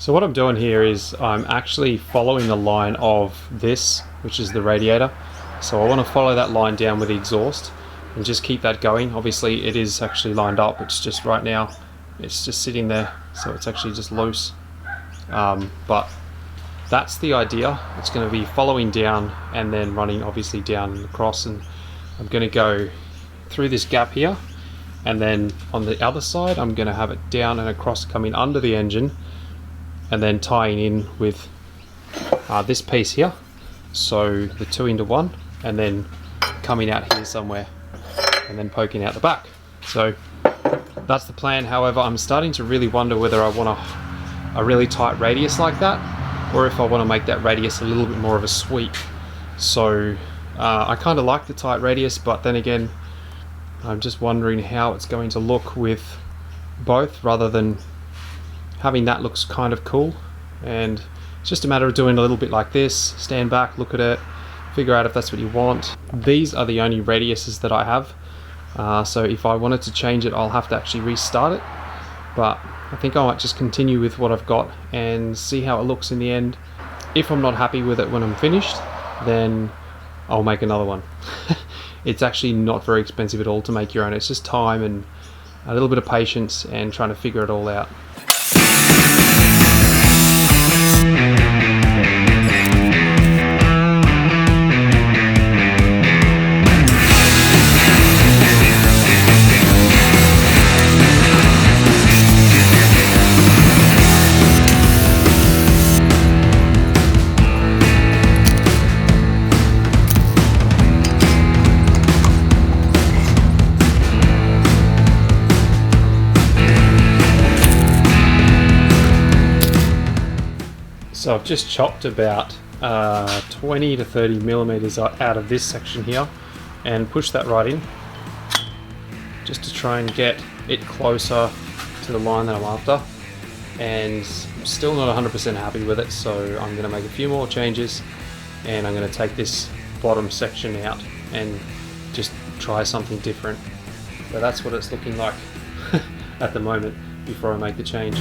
So what I'm doing here is I'm actually following the line of this, which is the radiator. So I want to follow that line down with the exhaust and just keep that going. Obviously it is actually lined up, it's just right now it's just sitting there, so it's actually just loose. But that's the idea. It's going to be following down and then running obviously down and across, and I'm going to go through this gap here, and then on the other side I'm going to have it down and across, coming under the engine, and then tying in with this piece here, so the 2 into 1, and then coming out here somewhere and then poking out the back. So that's the plan. However, I'm starting to really wonder whether I want a really tight radius like that, or if I want to make that radius a little bit more of a sweep. So I kind of like the tight radius, but then again I'm just wondering how it's going to look with both, rather than having that looks kind of cool. And it's just a matter of doing a little bit like this, stand back, look at it, figure out if that's what you want. These are the only radiuses that I have, so if I wanted to change it I'll have to actually restart it, but I think I might just continue with what I've got and see how it looks in the end. If I'm not happy with it when I'm finished, then I'll make another one. It's actually not very expensive at all to make your own. It's just time and a little bit of patience and trying to figure it all out. So I've just chopped about 20 to 30 millimeters out of this section here and pushed that right in, just to try and get it closer to the line that I'm after. And I'm still not 100% happy with it, so I'm going to make a few more changes, and I'm going to take this bottom section out and just try something different. But that's what it's looking like at the moment before I make the change.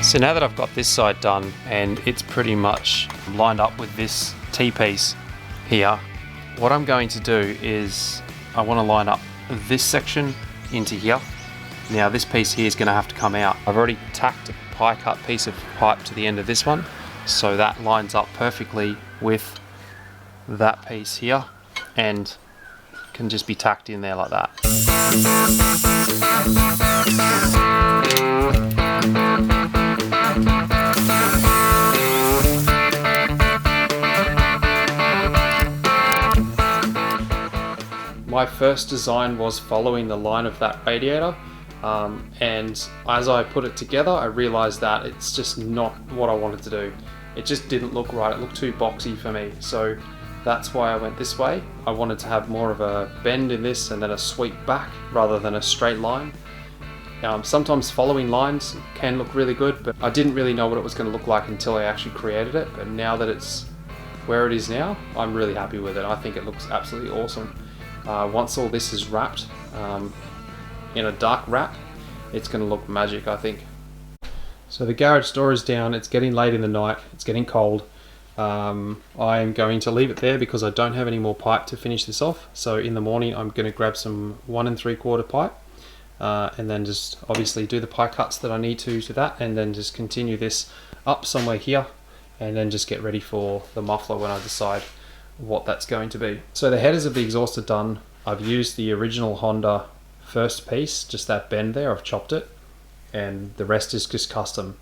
So now that I've got this side done and it's pretty much lined up with this T-piece here, what I'm going to do is I want to line up this section into here. Now this piece here is going to have to come out. I've already tacked a pie cut piece of pipe to the end of this one, so that lines up perfectly with that piece here and can just be tacked in there like that. my first design was following the line of that radiator, and as I put it together I realized that it's just not what I wanted to do. It just didn't look right, it looked too boxy for me, so that's why I went this way. I wanted to have more of a bend in this and then a sweep back rather than a straight line. Sometimes following lines can look really good, but I didn't really know what it was going to look like until I actually created it. But now that it's where it is now, I'm really happy with it. I think it looks absolutely awesome. Once all this is wrapped in a dark wrap, it's going to look magic, I think. So the garage door is down, it's getting late in the night, it's getting cold. I'm going to leave it there because I don't have any more pipe to finish this off. So in the morning I'm going to grab some 1 3/4 pipe. And then just obviously do the pie cuts that I need to that, and then just continue this up somewhere here, and then just get ready for the muffler when I decide what that's going to be. So the headers of the exhaust are done. I've used the original Honda first piece, just that bend there, I've chopped it, and the rest is just custom.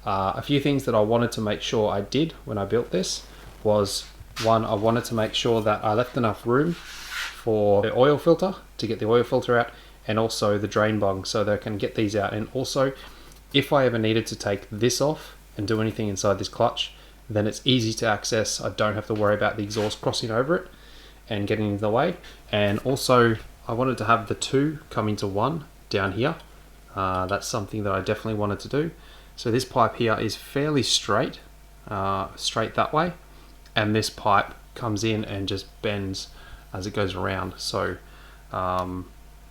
A few things that I wanted to make sure I did when I built this was, one, I wanted to make sure that I left enough room for the oil filter to get the oil filter out, and also the drain bung so that I can get these out. And also, if I ever needed to take this off and do anything inside this clutch, then it's easy to access. I don't have to worry about the exhaust crossing over it and getting in the way. And also, I wanted to have the two come into one down here. That's something that I definitely wanted to do. So this pipe here is fairly straight, straight that way, and this pipe comes in and just bends as it goes around. So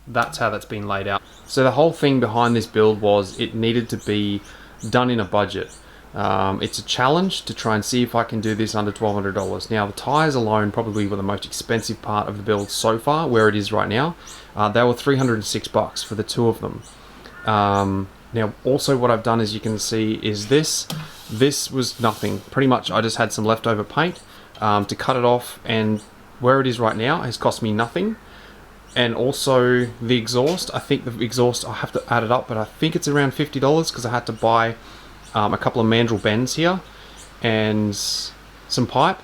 that's how that's been laid out. So the whole thing behind this build was it needed to be done in a budget. It's a challenge to try and see if I can do this under $1,200. Now the tires alone probably were the most expensive part of the build so far, where it is right now. They were $306 for the two of them. Now also what I've done, as you can see, is this was nothing. Pretty much I just had some leftover paint to cut it off, and where it is right now has cost me nothing. And also the exhaust, I think the exhaust, I have to add it up, but I think it's around $50 because I had to buy a couple of mandrel bends here and some pipe.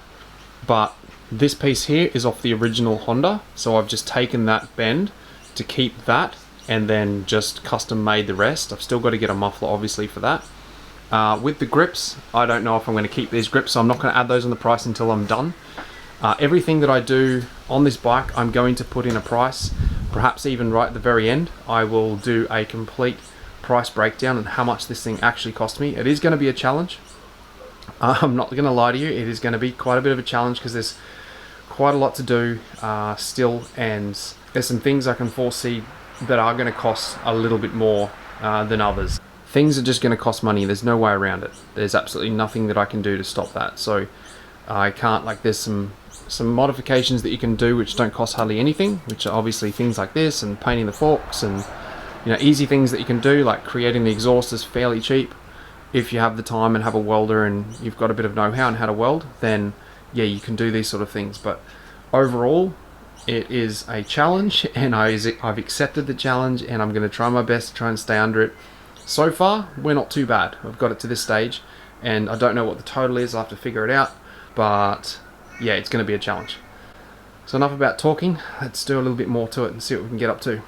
But this piece here is off the original Honda, so I've just taken that bend to keep that and then just custom made the rest. I've still got to get a muffler obviously for that. With the grips, I don't know if I'm going to keep these grips, so I'm not going to add those on the price until I'm done. Everything that I do on this bike, I'm going to put in a price, perhaps even right at the very end. I will do a complete price breakdown and how much this thing actually cost me. It is going to be a challenge. I'm not going to lie to you, it is going to be quite a bit of a challenge because there's quite a lot to do still, and there's some things I can foresee that are going to cost a little bit more than others. Things are just going to cost money, there's no way around it. There's absolutely nothing that I can do to stop that. So I can't, like, there's some modifications that you can do which don't cost hardly anything, which are obviously things like this and painting the forks and, you know, easy things that you can do, like creating the exhaust is fairly cheap. If you have the time and have a welder and you've got a bit of know-how on how to weld, then yeah, you can do these sort of things. But overall, it is a challenge, and I've accepted the challenge, and I'm going to try my best to try and stay under it. So far, we're not too bad. I've got it to this stage, and I don't know what the total is. I'll have to figure it out. But yeah, it's going to be a challenge. So enough about talking, let's do a little bit more to it and see what we can get up to.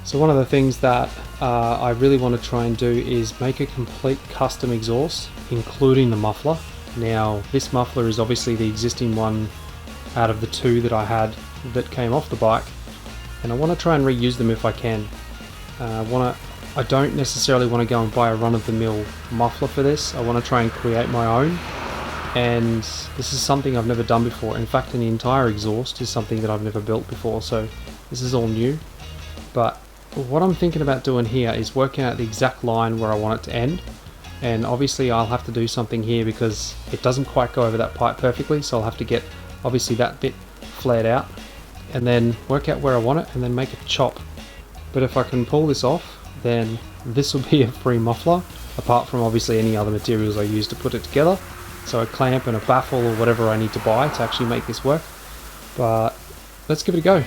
So one of the things that I really want to try and do is make a complete custom exhaust, including the muffler. Now this muffler is obviously the existing one out of the two that I had that came off the bike, and I want to try and reuse them if I can. I don't necessarily want to go and buy a run-of-the-mill muffler for this. I want to try and create my own, and this is something I've never done before. In fact, an entire exhaust is something that I've never built before, so this is all new. But what I'm thinking about doing here is working out the exact line where I want it to end, and obviously I'll have to do something here because it doesn't quite go over that pipe perfectly, so I'll have to get obviously that bit flared out and then work out where I want it and then make a chop. But if I can pull this off, then this will be a free muffler. apart from obviously any other materials I use to put it together. So a clamp and a baffle or whatever I need to buy to actually make this work. But let's give it a go.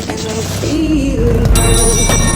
And I feel